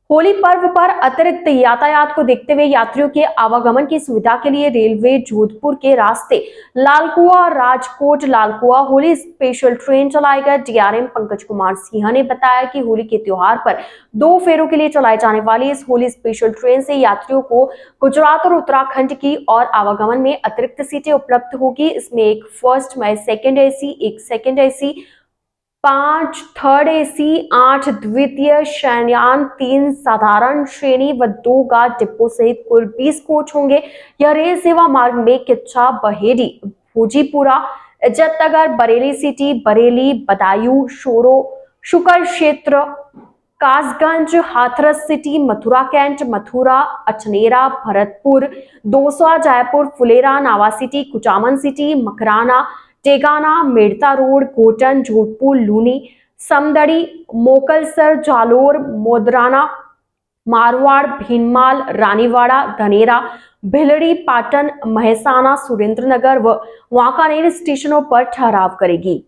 होली पर्व पर अतिरिक्त यातायात को देखते हुए यात्रियों के आवागमन की सुविधा के लिए रेलवे जोधपुर के रास्ते लालकुआ राजकोट लालकुआ होली स्पेशल ट्रेन चलाएगा। डीआरएम पंकज कुमार सिंह ने बताया कि होली के त्योहार पर 2 फेरों के लिए चलाई जाने वाली इस होली स्पेशल ट्रेन से यात्रियों को गुजरात और उत्तराखंड की और आवागमन में अतिरिक्त सीटें उपलब्ध होगी। इसमें एक फर्स्ट में सेकेंड एसी, एक सेकेंड एसी, 5 थर्ड एसी, 8 द्वितीय शयनयान, 3 साधारण श्रेणी व 2 गार्ड डिब्बों सहित कुल 20 कोच होंगे। यह रेल सेवा मार्ग में Kichha, Baheri, Bhojipura, Izzatnagar, Bareilly city, Bareilly, Budaun, Soron, Shukar Kshetra, Kasganj, Hathras city, Mathura cantt, Mathura, Achhnera, Bharatpur, Dausa, Jaipur, Phulera, Nawa city, Kuchaman city, Makrana, Degana, Merta road, Gotan, Jodhpur, Luni, Samdari, Mokalsar, Jalore, Modran, Marwar, Bhinmal, Raniwara, Dhanera, Bhildi, Patan, Mahesana, Surendranagar व वांकानेर स्टेशनों पर ठहराव करेगी।